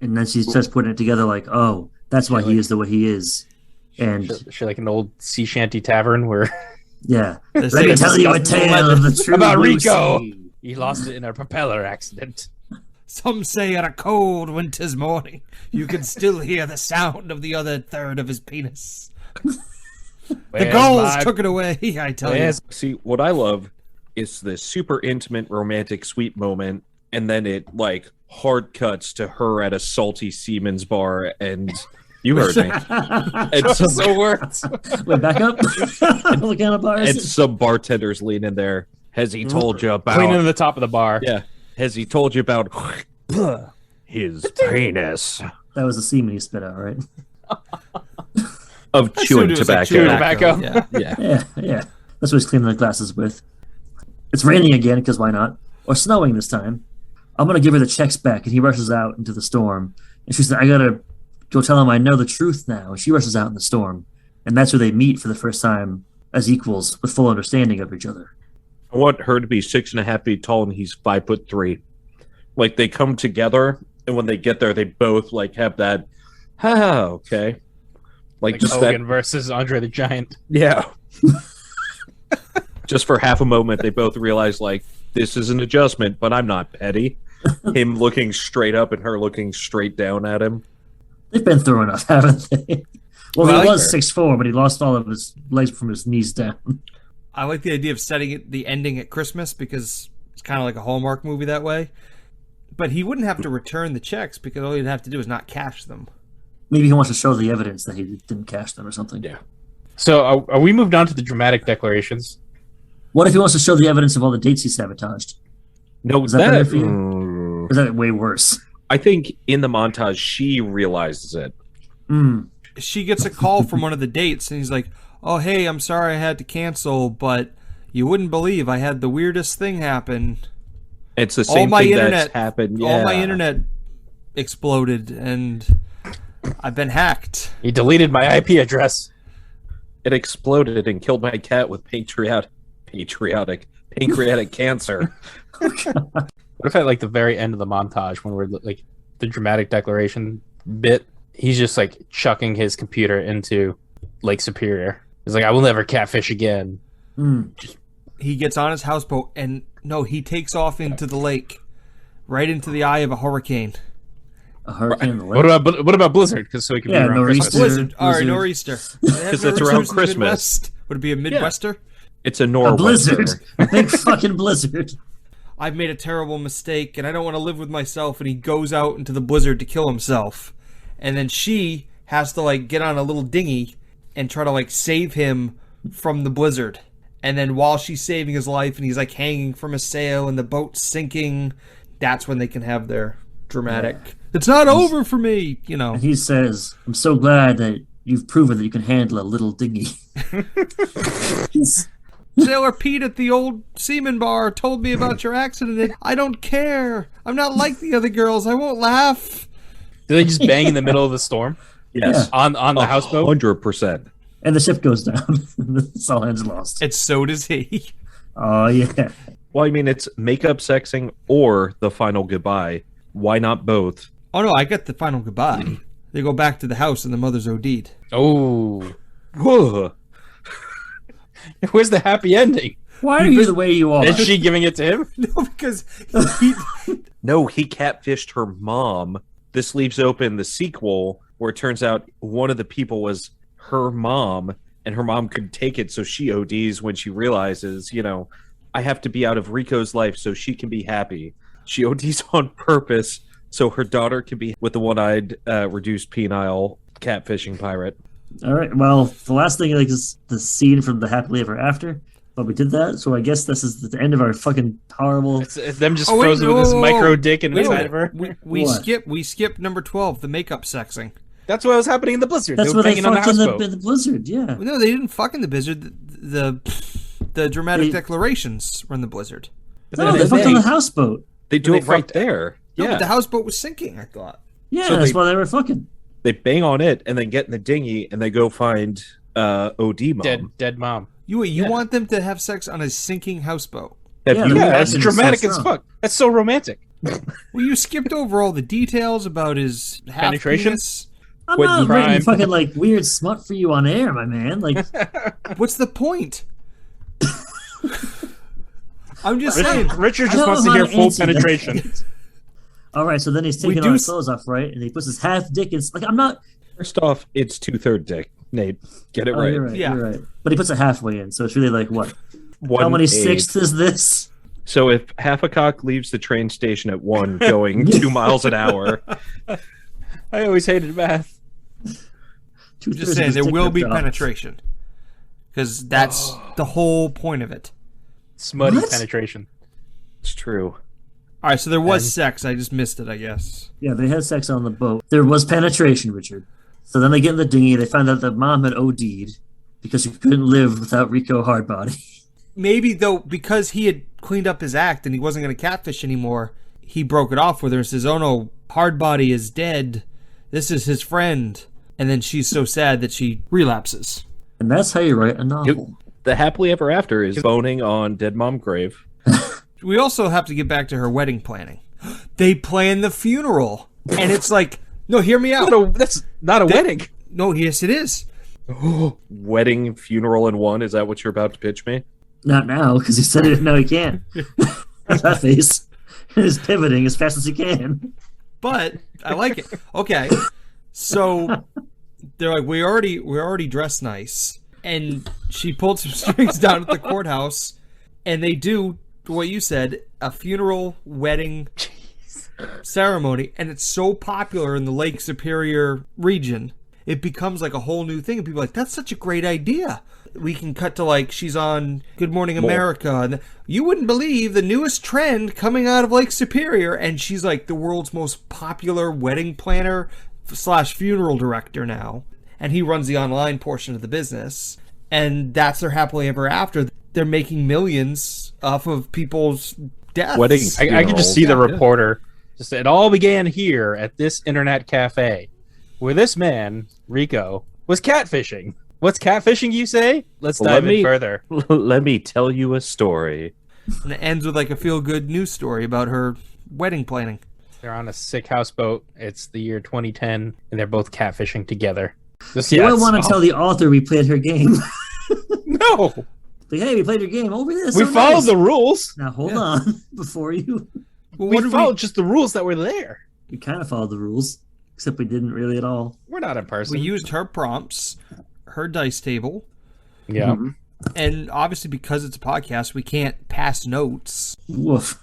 S8: and then she starts putting it together like, oh, that's why he is the way he is. And,
S6: She like an old sea shanty tavern where
S8: yeah.
S4: They
S8: Let
S4: say
S8: me
S4: it's
S8: tell you a
S4: disgusting.
S8: tale of the true
S6: about
S8: blue
S6: Rico.
S8: sea.
S6: He lost it in a propeller accident.
S4: Some say on a cold winter's morning, you can still hear the sound of the other third of his penis. The goals took it away, I tell you.
S5: See, what I love is this super intimate, romantic, sweet moment, and then it, like, hard cuts to her at a salty Siemens bar, and you heard me. And
S6: So worked.
S8: Wait, back up. What kind of bar is
S5: and
S8: it?
S5: some bartenders lean in there. Has he told you about...
S6: Cleaning the top of the bar.
S5: Yeah. Has he told you about his penis?
S8: That was the semen he spit out, right?
S5: Of
S4: I
S5: chewing
S4: assumed it was like
S5: tobacco.
S4: chewing
S6: Tobacco.
S4: Yeah.
S5: Yeah.
S8: Yeah, yeah. That's what he's cleaning the glasses with. It's raining again, because why not? Or snowing this time. I'm going to give her the checks back, and he rushes out into the storm. And she says, I got to go tell him I know the truth now. And she rushes out in the storm. And that's where they meet for the first time as equals with full understanding of each other.
S5: I want her to be 6.5 feet tall, and he's 5'3". Like, they come together, and when they get there, they both like have that. Okay.
S6: Like
S5: just
S6: Hogan versus Andre the Giant.
S5: Yeah. Just for half a moment, they both realize, like, this is an adjustment, but I'm not petty. Him looking straight up and her looking straight down at him.
S8: They've been through enough, haven't they? Well,
S4: Well,
S8: he was 6'4", but he lost all of his legs from his knees down.
S4: I like the idea of setting the ending at Christmas because it's kind of like a Hallmark movie that way. But he wouldn't have to return the checks because all he'd have to do is not cash them.
S8: Maybe he wants to show the evidence that he didn't cash them or something.
S5: Yeah.
S6: So are we moved on to the dramatic declarations?
S8: What if he wants to show the evidence of all the dates he sabotaged?
S5: No,
S8: Is that better for you?
S5: Mm,
S8: Or is that way worse?
S5: I think in the montage, she realizes it.
S4: She gets a call from one of the dates and he's like, oh, hey, I'm sorry I had to cancel, but you wouldn't believe I had the weirdest thing happen.
S5: It's the same thing that's happened. Yeah.
S4: All my internet exploded and I've been hacked.
S6: He deleted my IP address.
S5: It exploded and killed my cat with pancreatic cancer.
S6: What if at like the very end of the montage when we're like the dramatic declaration bit, he's just like chucking his computer into Lake Superior. He's like, I will never catfish again.
S4: He gets on his houseboat and no, he takes off into the lake, right into the eye of a hurricane.
S3: A hurricane in the lake?
S6: What about blizzard? Because so it can be around Christmas.
S4: Blizzard. All right, nor'easter.
S5: Because it's around Christmas.
S4: Would it be a Midwester?
S5: It's a
S3: A
S5: nor'wester.
S3: blizzard. A big fucking blizzard.
S4: I've made a terrible mistake, and I don't want to live with myself, and he goes out into the blizzard to kill himself. And then she has to, like, get on a little dinghy and try to, like, save him from the blizzard. And then while she's saving his life, and he's, like, hanging from a sail, and the boat's sinking, that's when they can have their dramatic, it's not over for me, you know.
S3: And he says, I'm so glad that you've proven that you can handle a little dinghy.
S4: Sailor Pete at the old seaman bar told me about your accident, and I don't care. I'm not like the other girls. I won't laugh.
S6: Do they just bang in the middle of the storm?
S5: Yes.
S6: On the houseboat?
S5: 100%.
S3: And the ship goes down. Saul's lost.
S4: And so does he.
S3: Oh, yeah.
S5: Well, I mean, it's makeup sexing or the final goodbye. Why not both?
S4: Oh, no, I got the final goodbye. They go back to the house, and the mother's OD'd.
S6: Oh.
S5: Whoa.
S6: Where's the happy ending?
S3: Why are you the way you are?
S6: Is she giving it to him?
S4: No, because
S5: No, he catfished her mom. This leaves open the sequel where it turns out one of the people was her mom, and her mom could take it, so she ODs when she realizes, you know, I have to be out of Rico's life so she can be happy. She ODs on purpose so her daughter can be with the one-eyed, reduced penile catfishing pirate.
S3: All right. Well, the last thing is the scene from the Happily Ever After. But we did that, so I guess this is the end of our fucking horrible.
S6: It's them just frozen with this micro dick inside of her.
S4: We skipped number 12, the makeup sexing.
S6: That's what was happening in the blizzard.
S3: That's
S6: they were
S3: what they
S6: banging on the
S3: fucked
S6: houseboat.
S3: in the blizzard. Yeah.
S4: No, they didn't fuck in the blizzard. The dramatic declarations were in the blizzard.
S3: No, they fucked on the houseboat.
S5: They do it right there.
S4: No,
S5: Yeah.
S4: but the houseboat was sinking, I thought.
S3: Yeah,
S5: So
S3: that's why they were fucking.
S5: They bang on it and then get in the dinghy and they go find OD mom.
S6: Dead mom.
S4: You want them to have sex on a sinking houseboat?
S5: Have
S3: Yeah,
S5: you
S3: they're
S6: That's
S3: Imagine
S6: dramatic
S3: sex
S6: as
S3: wrong.
S6: fuck. That's so romantic.
S4: Well, you skipped over all the details about his
S6: Penetration?
S4: half-penis.
S3: I'm
S5: When
S3: not
S5: you
S3: writing
S6: crime-
S3: fucking like weird smut for you on air, my man. Like,
S4: What's the point? I'm just saying.
S6: Richard
S3: I
S6: just
S3: don't
S6: wants
S3: know
S6: to
S3: how
S6: hear full
S3: answer that.
S6: penetration.
S3: all right, so then he's taking
S4: do
S3: all his
S4: s-
S3: clothes off, right? And he puts his half dick in. Like, I'm not.
S5: First off, it's 2/3 dick. Nate, get it
S3: Oh,
S5: right.
S3: you're right.
S4: Yeah.
S3: You're right. But he puts it halfway in, so it's really like what? How
S5: 1/8.
S3: many sixths is this?
S5: So if half a cock leaves the train station at 1 going 2 miles an hour,
S6: I always hated math.
S4: I'm just saying there will be penetration. Because that's the whole point of it.
S6: Smutty
S3: What?
S6: penetration.
S5: it's true.
S4: All right, so there was sex. I just missed it, I guess.
S3: Yeah, they had sex on the boat. There was penetration, Richard. So then they get in the dinghy. They find out that mom had OD'd because she couldn't live without Rico Hardbody.
S4: Maybe, though, because he had cleaned up his act and he wasn't going to catfish anymore, he broke it off with her and says, oh no, Hardbody is dead. This is his friend. And then she's so sad that she relapses.
S3: And that's how you write a novel.
S5: The happily ever after is boning on dead mom grave.
S4: We also have to get back to her wedding planning. They plan the funeral. And it's like, no, hear me out.
S6: That's not a wedding.
S4: No, yes, it is.
S5: Wedding, funeral in one. Is that what you're about to pitch me?
S3: Not now, because he said it. No, he can't. That face. He's pivoting as fast as he can.
S4: But I like it. Okay. So they're like, we're already dressed nice. And she pulled some strings down at the courthouse, and they do what you said, a funeral wedding ceremony, and it's so popular in the Lake Superior region, it becomes like a whole new thing, and people are like, that's such a great idea. We can cut to like she's on Good Morning America, and you wouldn't believe the newest trend coming out of Lake Superior, and she's like the world's most popular wedding planner / funeral director now, and he runs the online portion of the business, and that's their happily ever after. They're making millions off of people's deaths.
S5: Weddings.
S6: I can just see the reporter. Just it all began here at this internet cafe, where this man Rico was catfishing. What's catfishing, you say? Let's dive in further.
S5: Let me tell you a story.
S4: And it ends with like a feel-good news story about her wedding planning.
S6: They're on a sick houseboat. It's the year 2010, and they're both catfishing together.
S3: You don't want to tell the author we played her game.
S6: No,
S3: Like, hey, we played your game. Oh, this
S6: we
S3: so
S6: followed
S3: nice.
S6: the rules.
S3: Now hold on before you.
S4: Well,
S6: We
S4: what did
S6: followed just the rules that were there.
S3: We kind of followed the rules, except we didn't really at all.
S6: We're not in person.
S4: We used her prompts, her dice table,
S6: Yeah.
S4: and obviously because it's a podcast, we can't pass notes.
S3: Woof.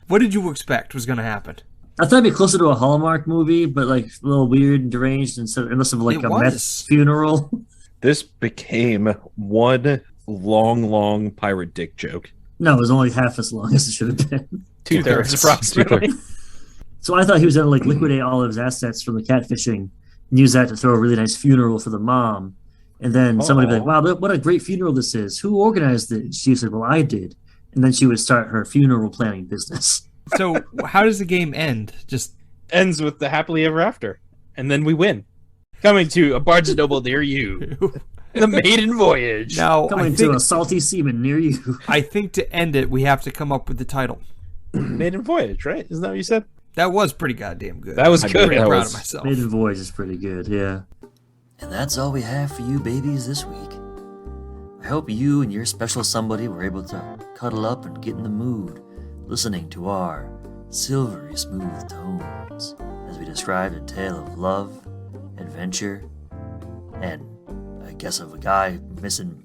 S4: What did you expect was going to happen?
S3: I thought it'd be closer to a Hallmark movie, but like a little weird and deranged, unless of like
S4: It
S3: a
S4: was.
S3: Mets funeral.
S5: This became one long pirate dick joke.
S3: No, it was only half as long as it should have been.
S6: 2/3 approximately.
S3: So I thought he was going to like liquidate all of his assets from the catfishing and use that to throw a really nice funeral for the mom. And then somebody would be like, wow, what a great funeral this is. Who organized it? She said, well, I did. And then she would start her funeral planning business.
S4: So how does the game end? Just
S6: Ends with the happily ever after. And then we win. Coming to a Barnes & Noble near you. The Maiden Voyage.
S4: now,
S3: Coming to a salty seaman near you.
S4: I think to end it, we have to come up with the title.
S6: Maiden Voyage, right? Isn't that what you said?
S4: That was pretty goddamn good.
S6: That was
S4: I'm
S6: good.
S4: pretty
S5: That
S4: proud
S5: was-
S4: of myself.
S3: Maiden Voyage is pretty good, yeah.
S8: And that's all we have for you babies this week. I hope you and your special somebody were able to cuddle up and get in the mood, listening to our silvery smooth tones as we described a tale of love, adventure, and I guess of a guy missing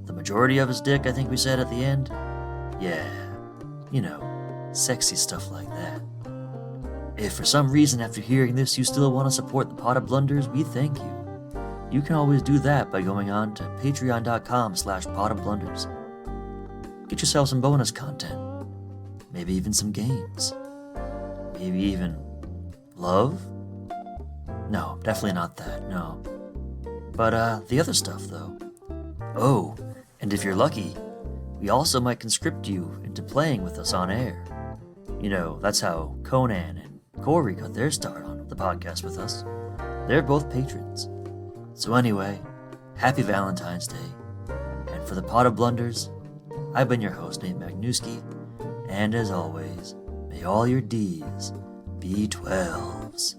S8: the majority of his dick, I think we said at the end. Yeah, you know, sexy stuff like that. If for some reason after hearing this you still want to support the Pot of Blunders, we thank you. You can always do that by going on to patreon.com/potofblunders. Get yourself some bonus content. Maybe even some games. Maybe even love? No, definitely not that, no. But the other stuff though. Oh, and if you're lucky, we also might conscript you into playing with us on air. You know, that's how Conan and Cory got their start on the podcast with us. They're both patrons. So anyway, happy Valentine's Day. And for the Pot of Blunders, I've been your host, Nate Magnuski. And as always, may all your D's be 12s.